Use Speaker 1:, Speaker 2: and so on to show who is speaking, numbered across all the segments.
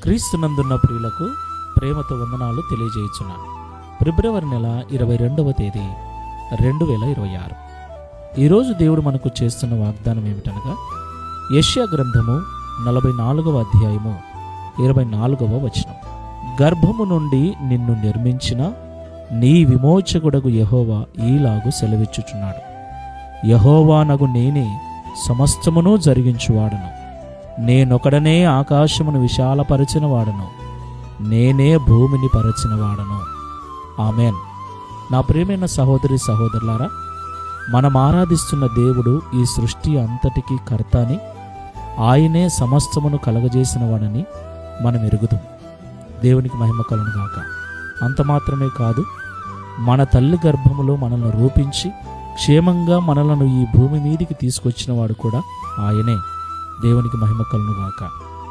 Speaker 1: క్రీస్తునందున్న ప్రియులకు ప్రేమతో వందనాలు తెలియజేయుచున్నాను. ఫిబ్రవరి నెల 22వ తేదీ 2026. ఈరోజు దేవుడు మనకు చేస్తున్న వాగ్దానం ఏమిటనగా, యెషయా గ్రంథము 44వ అధ్యాయము 24వ వచనం. గర్భము నుండి నిన్ను నిర్మించిన నీ విమోచకుడగు యెహోవా ఈలాగు సెలవిచ్చుచున్నాడు. యెహోవానగు నేనే సమస్తమును జరిగించువాడను. నేనొకడనే ఆకాశమును విశాలపరచిన వాడను, నేనే భూమిని పరచిన వాడను. ఆమెన్. నా ప్రియమైన సహోదరి సహోదరులారా, మనం ఆరాధిస్తున్న దేవుడు ఈ సృష్టి అంతటికీ కర్త అని, ఆయనే సమస్తమును కలగజేసిన వాడని మనం ఎరుగుదాం. దేవునికి మహిమ కలుగును గాక. అంత మాత్రమే కాదు, మన తల్లి గర్భములో మనల్ని రూపించి క్షేమంగా మనలను ఈ భూమి మీదికి తీసుకొచ్చిన వాడు కూడా ఆయనే. దేవునికి మహిమ కలుగును గాక.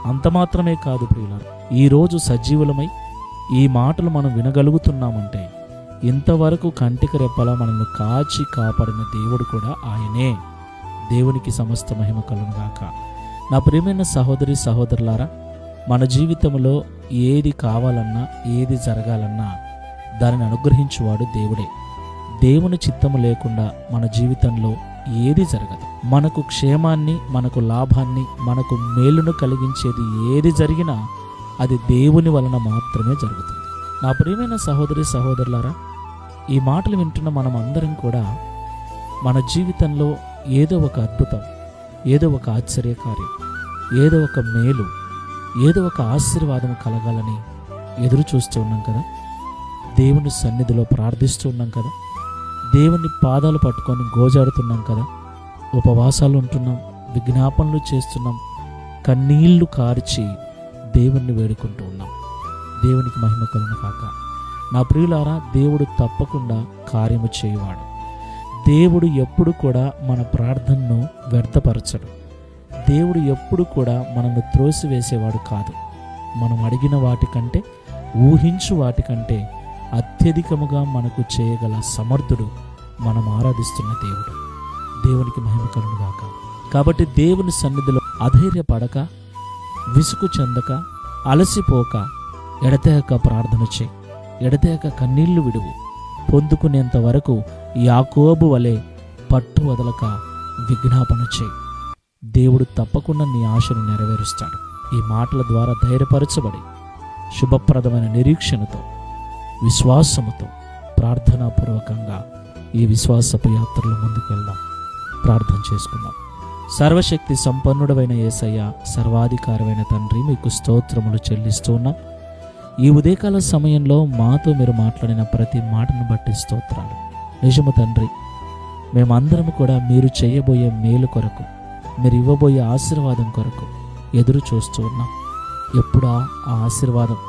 Speaker 1: అంత మాత్రమే కాదు ప్రియులారా, ఈరోజు సజీవులమై ఈ మాటలు మనం వినగలుగుతున్నామంటే ఇంతవరకు కంటికి రెప్పలా మనల్ని కాచి కాపాడిన దేవుడు కూడా ఆయనే. దేవునికి సమస్త మహిమ కలుగును గాక. నా ప్రియమైన సహోదరి సహోదరులారా, మన జీవితంలో ఏది కావాలన్నా ఏది జరగాలన్నా దానిని అనుగ్రహించువాడు దేవుడే. దేవుని చిత్తము లేకుండా మన జీవితంలో ఏది జరగదు. మనకు క్షేమాన్ని, మనకు లాభాన్ని, మనకు మేలును కలిగించేది ఏది జరిగినా అది దేవుని వలన మాత్రమే జరుగుతుంది. నా ప్రియమైన సహోదరి సహోదరులారా, ఈ మాటలు వింటున్న మనం అందరం కూడా మన జీవితంలో ఏదో ఒక అద్భుతం, ఏదో ఒక ఆశ్చర్యకార్యం, ఏదో ఒక మేలు, ఏదో ఒక ఆశీర్వాదం కలగాలని ఎదురు చూస్తూ ఉన్నాం కదా. దేవుని సన్నిధిలో ప్రార్థిస్తూ ఉన్నాం కదా. దేవుని పాదాలు పట్టుకొని గోజాడుతున్నాం కదా. ఉపవాసాలు ఉంటున్నాం, విజ్ఞాపనలు చేస్తున్నాం, కన్నీళ్లు కార్చి దేవుణ్ణి వేడుకుంటూ ఉన్నాం. దేవునికి మహిమ కలుగును గాక. నా ప్రియులారా, దేవుడు తప్పకుండా కార్యము చేయువాడు. దేవుడు ఎప్పుడు కూడా మన ప్రార్థనను వ్యర్థపరచడు. దేవుడు ఎప్పుడు కూడా మనల్ని త్రోసివేసేవాడు కాదు. మనం అడిగిన వాటికంటే, ఊహించు వాటికంటే అత్యధికముగా మనకు చేయగల సమర్థుడు మనం ఆరాధిస్తున్న దేవుడు. దేవునికి మహిమ కలుగును గాక. కాబట్టి దేవుని సన్నిధిలో అధైర్యపడక, విసుగు చెందక, అలసిపోక, ఎడతెగక ప్రార్థన చేయి. ఎడతెగక కన్నీళ్లు విడువు. పొందుకునేంత వరకు యాకోబు వలె పట్టు వదలక విజ్ఞాపన చేయి. దేవుడు తప్పకుండా నీ ఆశను నెరవేరుస్తాడు. ఈ మాటల ద్వారా ధైర్యపరచబడి శుభప్రదమైన నిరీక్షణతో, విశ్వాసముతో, ప్రార్థనాపూర్వకంగా ఈ విశ్వాసపు యాత్రలో ముందుకు వెళ్దాం. ప్రార్థన చేసుకుందాం. సర్వశక్తి సంపన్నుడమైన యేసయ్య, సర్వాధికారమైన తండ్రి, మీకు స్తోత్రములు చెల్లిస్తూ ఉన్నాం. ఈ ఉదయకాల సమయంలో మాతో మీరు మాట్లాడిన ప్రతి మాటను బట్టి స్తోత్రాలు. నిజము తండ్రి, మేమందరము కూడా మీరు చేయబోయే మేలు కొరకు, మీరు ఇవ్వబోయే ఆశీర్వాదం కొరకు ఎదురు చూస్తూ ఉన్నాం. ఎప్పుడా ఆ ఆశీర్వాదం,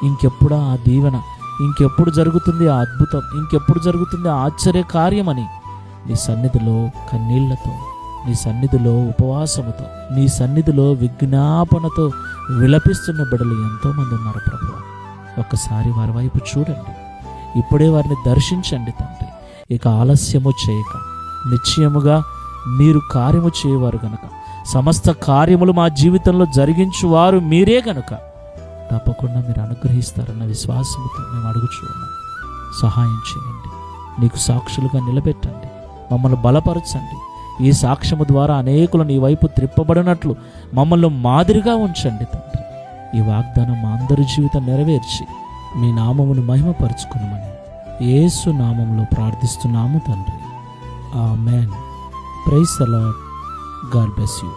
Speaker 1: ఇంకెప్పుడా ఆ దీవెన, ఇంకెప్పుడు జరుగుతుంది ఆ అద్భుతం, ఇంకెప్పుడు జరుగుతుంది ఆ ఆశ్చర్య కార్యమని నీ సన్నిధిలో కన్నీళ్లతో, నీ సన్నిధిలో ఉపవాసముతో, నీ సన్నిధిలో విజ్ఞాపనతో విలపిస్తున్న బిడ్డలు ఎంతోమంది ఉన్నారు ప్రభువా. ఒక్కసారి వారి వైపు చూడండి. ఇప్పుడే వారిని దర్శించండి తండ్రి. ఇక ఆలస్యము చేయక, నిశ్చయముగా మీరు కార్యము చేయవారు గనుక, సమస్త కార్యములు మా జీవితంలో జరిగించువారు మీరే గనుక తప్పకుండా మీరు అనుగ్రహిస్తారన్న విశ్వాసంతో మేము అడుగుచున్నాం. సహాయం చేయండి. నీకు సాక్షులుగా నిలబెట్టండి. మమ్మల్ని బలపరచండి. ఈ సాక్ష్యము ద్వారా అనేకులు నీ వైపు త్రిప్పబడినట్లు మమ్మల్ని మాదిరిగా ఉంచండి తండ్రి. ఈ వాగ్దానం మా అందరి జీవితం నెరవేర్చి మీ నామమును మహిమపరచుకునమని యేసు నామములో ప్రార్థిస్తున్నాము తండ్రి. ఆమేన్. Praise the lord. God bless you.